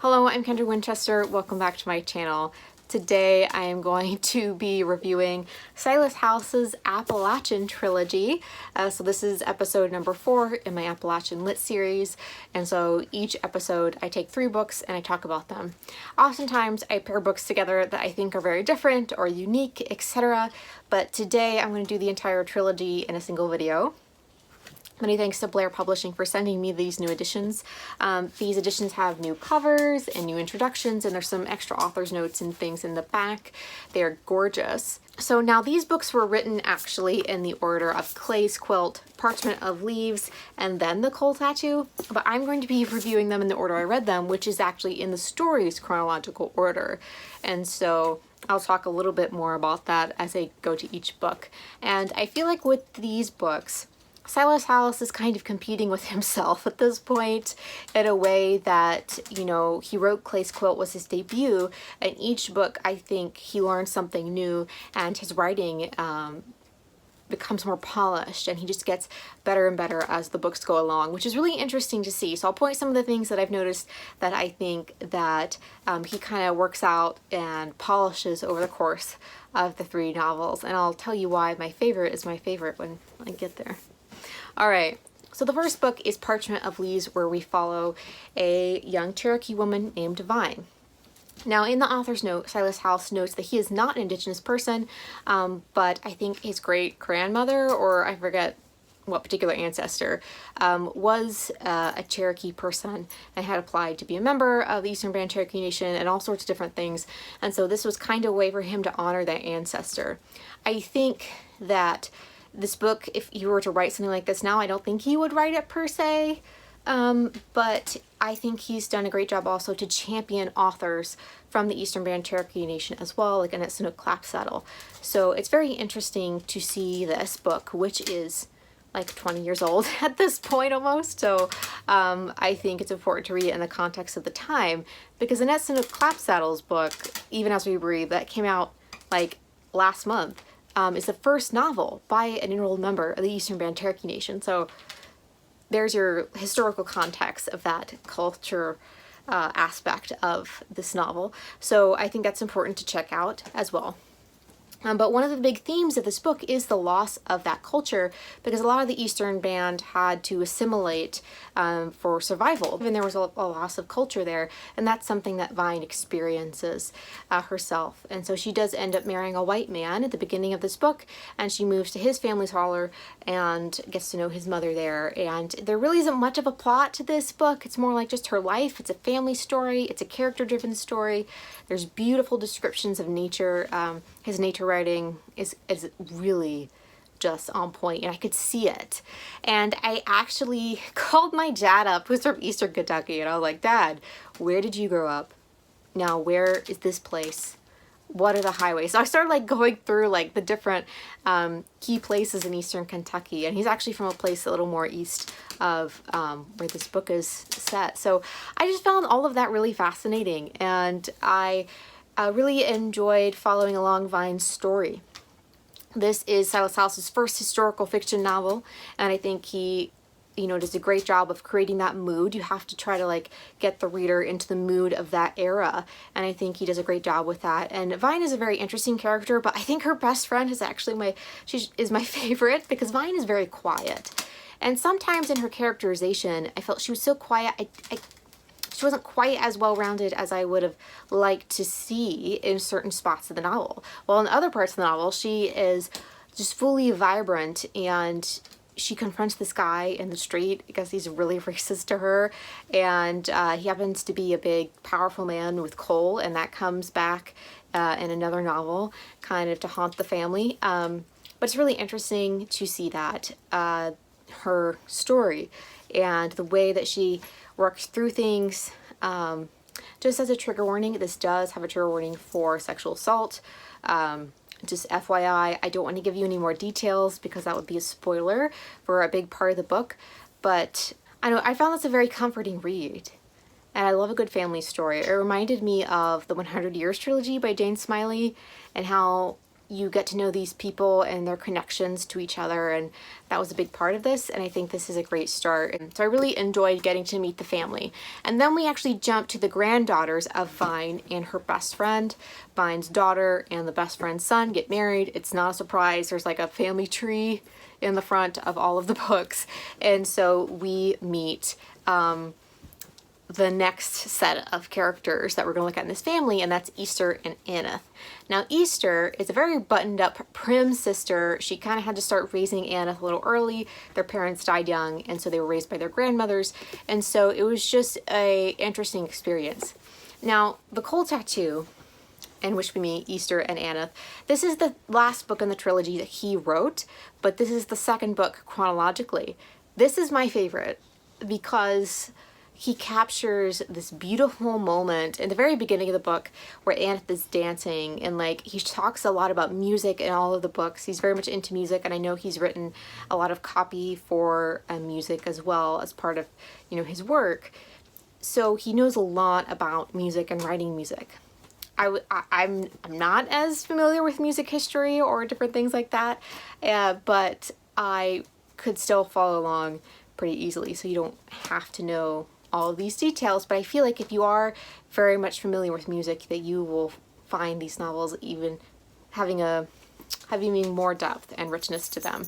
Hello, I'm Kendra Winchester. Welcome back to my channel. Today I am going to be reviewing Silas House's Appalachian trilogy. So this is episode number 4 in my Appalachian Lit series, and so each episode I take 3 books and I talk about them. Oftentimes I pair books together that I think are very different or unique, etc. But today I'm going to do the entire trilogy in a single video. Many thanks to Blair Publishing for sending me these new editions. These editions have new covers and new introductions, and there's some extra author's notes and things in the back. They are gorgeous. So now these books were written actually in the order of Clay's Quilt, Parchment of Leaves, and then The Coal Tattoo, but I'm going to be reviewing them in the order I read them, which is actually in the story's chronological order. And so I'll talk a little bit more about that as I go to each book. And I feel like with these books, Silas House is kind of competing with himself at this point in a way that, you know, he wrote Clay's Quilt was his debut, and each book I think he learns something new and his writing becomes more polished and he just gets better and better as the books go along, which is really interesting to see. So I'll point some of the things that I've noticed that I think that he kind of works out and polishes over the course of the 3 novels, and I'll tell you why my favorite is my favorite when I get there. Alright, so the first book is Parchment of Leaves, where we follow a young Cherokee woman named Vine. Now, in the author's note, Silas House notes that he is not an Indigenous person, but I think his great-grandmother, or I forget what particular ancestor, was a Cherokee person and had applied to be a member of the Eastern Band Cherokee Nation and all sorts of different things, and so this was kind of a way for him to honor that ancestor. I think that this book, if you were to write something like this now, I don't think he would write it per se, but I think he's done a great job also to champion authors from the Eastern Band Cherokee Nation as well, like Annette Snook Clapsaddle. So it's very interesting to see this book, which is like 20 years old at this point almost, so I think it's important to read it in the context of the time, because Annette Snook Clapsaddle's book, Even As We Breathe, that came out like last month, is the first novel by an enrolled member of the Eastern Band Cherokee Nation. So there's your historical context of that culture aspect of this novel. So I think that's important to check out as well. But one of the big themes of this book is the loss of that culture, because a lot of the Eastern Band had to assimilate for survival, and there was a loss of culture there, and that's something that Vine experiences herself. And so she does end up marrying a white man at the beginning of this book, and she moves to his family's holler and gets to know his mother there. And there really isn't much of a plot to this book. It's more like just her life. It's a family story. It's a character-driven story. There's beautiful descriptions of nature. His nature writing is really just on point, and I could see it. And I actually called my dad up, who's from Eastern Kentucky, and I was like, Dad, where did you grow up? Now, where is this place? What are the highways? So I started like going through like the different key places in Eastern Kentucky, and he's actually from a place a little more east of where this book is set. So I just found all of that really fascinating, and I really enjoyed following along Vine's story. This is Silas House's first historical fiction novel, and I think he, you know, does a great job of creating that mood. You have to try to like get the reader into the mood of that era, and I think he does a great job with that. And Vine is a very interesting character, but I think her best friend is actually she is my favorite, because Vine is very quiet. And sometimes in her characterization, I felt she was so quiet, she wasn't quite as well-rounded as I would have liked to see in certain spots of the novel. While in other parts of the novel, she is just fully vibrant, and she confronts this guy in the street because he's really racist to her, and he happens to be a big, powerful man with coal, and that comes back in another novel, kind of to haunt the family. But it's really interesting to see that, her story, and the way that she works through things. Just as a trigger warning, this does have a trigger warning for sexual assault. Just FYI, I don't want to give you any more details because that would be a spoiler for a big part of the book, but I found this a very comforting read, and I love a good family story. It reminded me of the 100 Years trilogy by Jane Smiley, and how you get to know these people and their connections to each other, and that was a big part of this, and I think this is a great start. And so I really enjoyed getting to meet the family. And then we actually jump to the granddaughters of Vine and her best friend. Vine's daughter and the best friend's son get married. It's not a surprise. There's like a family tree in the front of all of the books. And so we meet the next set of characters that we're going to look at in this family, and that's Easter and Aneth. Now, Easter is a very buttoned up, prim sister. She kind of had to start raising Aneth a little early. Their parents died young, and so they were raised by their grandmothers, and so it was just a interesting experience. Now, the Coal Tattoo, in which we meet Easter and Aneth, this is the last book in the trilogy that he wrote, but this is the second book chronologically. This is my favorite because he captures this beautiful moment in the very beginning of the book where Aneth is dancing, and like he talks a lot about music in all of the books. He's very much into music, and I know he's written a lot of copy for music as well as part of, you know, his work. So he knows a lot about music and writing music. I'm not as familiar with music history or different things like that, but I could still follow along pretty easily, so you don't have to know all of these details. But I feel like if you are very much familiar with music, that you will find these novels even having more depth and richness to them.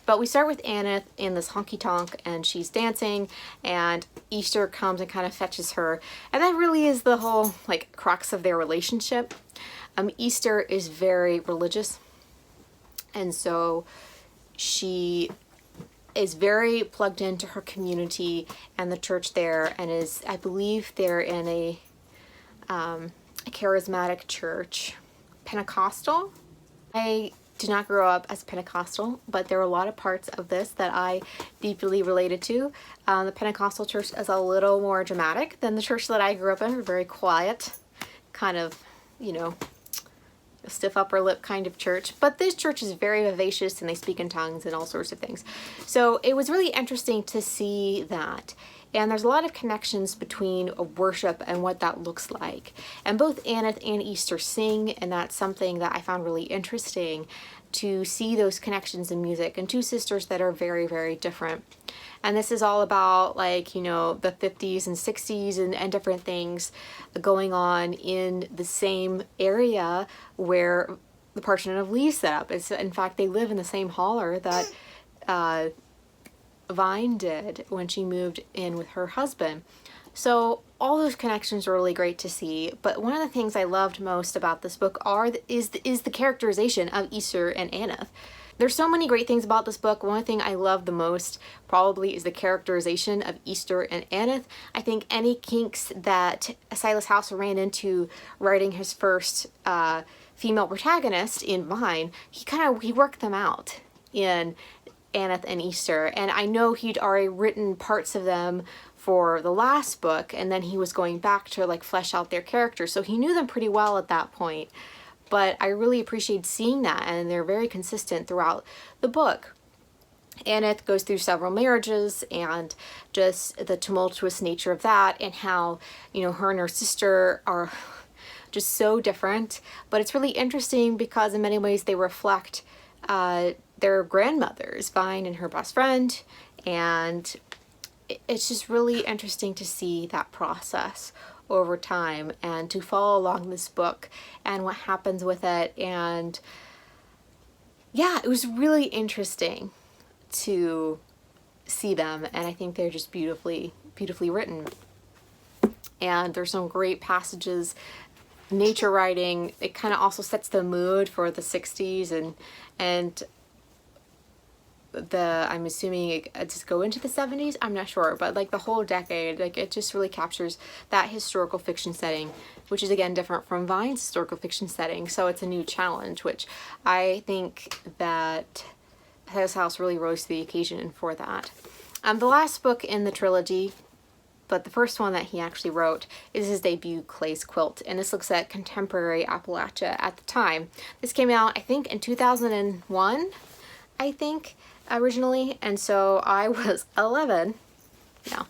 But we start with Aneth in this honky-tonk, and she's dancing, and Easter comes and kind of fetches her, and that really is the whole like crux of their relationship. Easter is very religious, and so she is very plugged into her community and the church there, and is, I believe they're in a charismatic church, Pentecostal. I did not grow up as Pentecostal, but there are a lot of parts of this that I deeply related to. The Pentecostal church is a little more dramatic than the church that I grew up in. Very quiet, kind of, you know, a stiff upper lip kind of church, but this church is very vivacious, and they speak in tongues and all sorts of things. So it was really interesting to see that. And there's a lot of connections between worship and what that looks like. And both Aneth and Easter sing, and that's something that I found really interesting, to see those connections in music, and two sisters that are very, very different. And this is all about, like, you know, the 50s and 60s and different things going on in the same area where the Parchment of Leaves set up. It's, in fact, they live in the same holler that Vine did when she moved in with her husband. So all those connections are really great to see. But one of the things I loved most about this book is the characterization of Easter and Aneth. There's so many great things about this book. One thing I love the most probably is the characterization of Easter and Aneth. I think any kinks that Silas House ran into writing his first female protagonist in Vine, he worked them out in Aneth and Easter. And I know he'd already written parts of them for the last book, and then he was going back to like flesh out their characters. So he knew them pretty well at that point. But I really appreciate seeing that, and they're very consistent throughout the book. Aneth goes through several marriages, and just the tumultuous nature of that, and how, you know, her and her sister are just so different. But it's really interesting because in many ways they reflect their grandmothers, Vine and her best friend, and it's just really interesting to see that process over time and to follow along this book and what happens with it. And yeah, it was really interesting to see them, and I think they're just beautifully written. And there's some great passages, nature writing. It kind of also sets the mood for the 60s and I'm assuming it just go into the 70s, I'm not sure, but like the whole decade, like it just really captures that historical fiction setting, which is again different from Vine's historical fiction setting. So it's a new challenge, which I think that Silas House really rose to the occasion for that. The last book in the trilogy, but the first one that he actually wrote, is his debut, Clay's Quilt, and this looks at contemporary Appalachia at the time. This came out, I think, in 2001, I think, originally, and so I was 11. Yeah,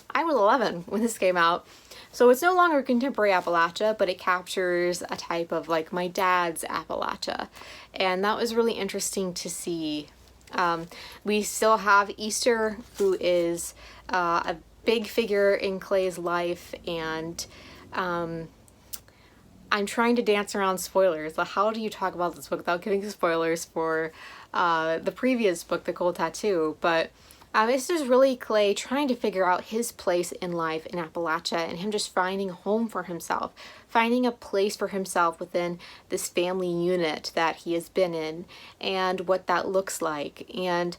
I was 11 when this came out. So it's no longer contemporary Appalachia, but it captures a type of like my dad's Appalachia. And that was really interesting to see. We still have Easter, who is a big figure in Clay's life, and I'm trying to dance around spoilers. Like, how do you talk about this book without giving spoilers for the previous book, The Cold Tattoo? But this is really Clay trying to figure out his place in life in Appalachia, and him just finding a home for himself, finding a place for himself within this family unit that he has been in, and what that looks like. And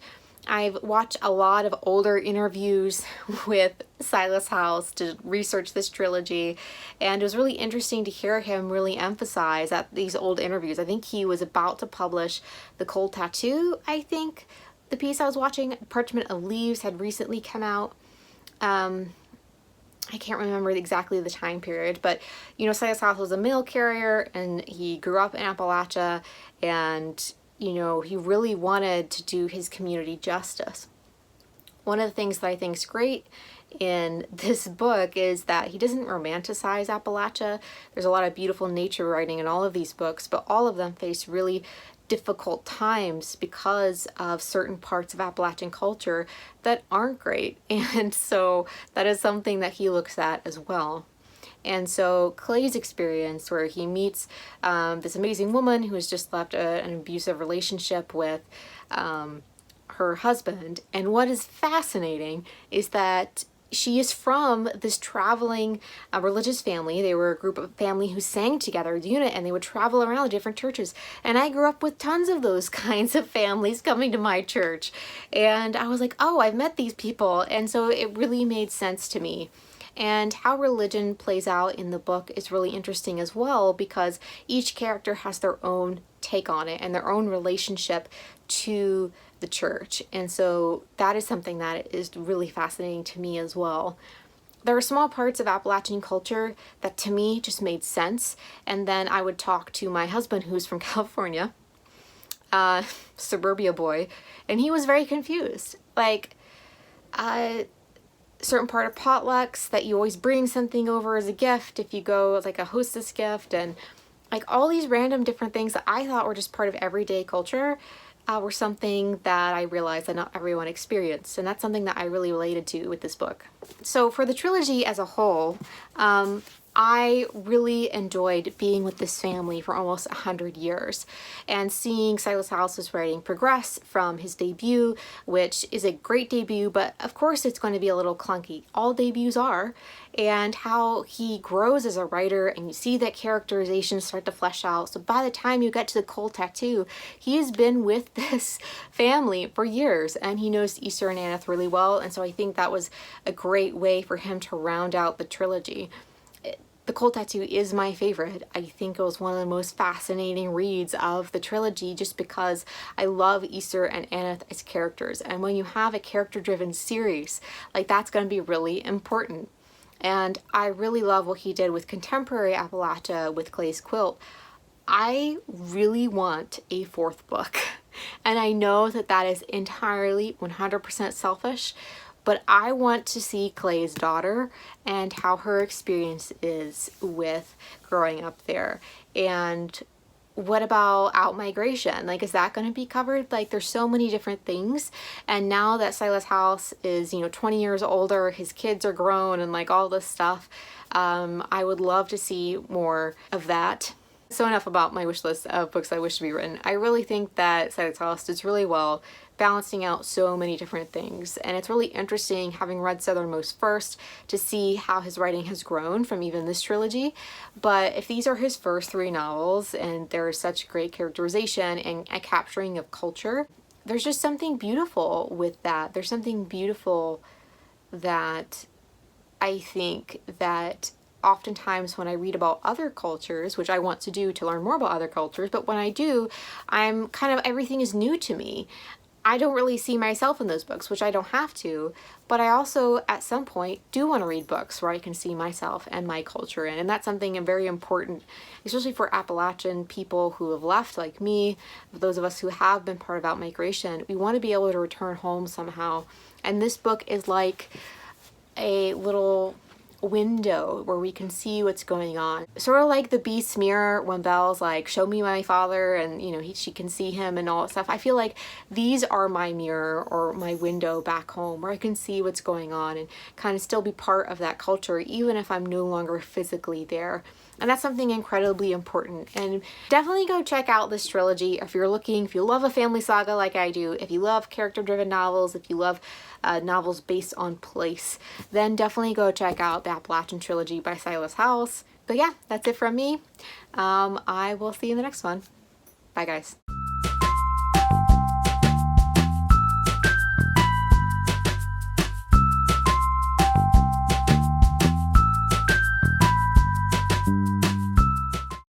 I've watched a lot of older interviews with Silas House to research this trilogy, and it was really interesting to hear him really emphasize at these old interviews. I think he was about to publish The Cold Tattoo, I think. The piece I was watching, Parchment of Leaves, had recently come out. I can't remember exactly the time period, but you know, Silas House was a mail carrier, and he grew up in Appalachia, and you know, he really wanted to do his community justice. One of the things that I think is great in this book is that he doesn't romanticize Appalachia. There's a lot of beautiful nature writing in all of these books, but all of them face really difficult times because of certain parts of Appalachian culture that aren't great. And so that is something that he looks at as well. And so Clay's experience, where he meets this amazing woman who has just left an abusive relationship with her husband. And what is fascinating is that she is from this traveling religious family. They were a group of family who sang together as a unit, and they would travel around to different churches. And I grew up with tons of those kinds of families coming to my church. And I was like, oh, I've met these people. And so it really made sense to me. And how religion plays out in the book is really interesting as well, because each character has their own take on it and their own relationship to the church. And so that is something that is really fascinating to me as well. There are small parts of Appalachian culture that to me just made sense. And then I would talk to my husband, who's from California, suburbia boy, and he was very confused. Like, certain part of potlucks that you always bring something over as a gift if you go, like a hostess gift, and like all these random different things that I thought were just part of everyday culture were something that I realized that not everyone experienced, and that's something that I really related to with this book. So for the trilogy as a whole, I really enjoyed being with this family for almost 100 years and seeing Silas House's writing progress from his debut, which is a great debut, but of course it's going to be a little clunky. All debuts are, and how he grows as a writer, and you see that characterization start to flesh out. So by the time you get to The Cold Tattoo, he has been with this family for years, and he knows Easter and Aneth really well, and so I think that was a great way for him to round out the trilogy. The Cold Tattoo is my favorite. I think it was one of the most fascinating reads of the trilogy, just because I love Easter and Aneth as characters. And when you have a character-driven series, like, that's going to be really important. And I really love what he did with contemporary Appalachia with Clay's Quilt. I really want a fourth book. And I know that that is entirely 100% selfish, but I want to see Clay's daughter and how her experience is with growing up there. And what about out-migration? Like, is that going to be covered? Like, there's so many different things. And now that Silas House is, 20 years older, his kids are grown, and like all this stuff, I would love to see more of that. So enough about my wish list of books I wish to be written. I really think that Silas House does really well balancing out so many different things, and it's really interesting, having read Southernmost first, to see how his writing has grown from even this trilogy. But if these are his first 3 novels and there's such great characterization and a capturing of culture, there's just something beautiful with that. There's something beautiful that I think that oftentimes when I read about other cultures, which I want to do to learn more about other cultures, but when I do, I'm kind of, everything is new to me. I don't really see myself in those books, which I don't have to, but I also at some point do want to read books where I can see myself and my culture in, and that's something very important, especially for Appalachian people who have left, like me, those of us who have been part of out-migration. We want to be able to return home somehow, and this book is like a little window where we can see what's going on. Sort of like the Beast's mirror when Belle's like, show me my father, and you know, she can see him and all that stuff. I feel like these are my mirror or my window back home where I can see what's going on and kind of still be part of that culture even if I'm no longer physically there. And that's something incredibly important. And definitely go check out this trilogy if you're looking, if you love a family saga like I do, if you love character-driven novels, if you love novels based on place, then definitely go check out the Appalachian trilogy by Silas House. But yeah, that's it from me. I will see you in the next one. Bye guys.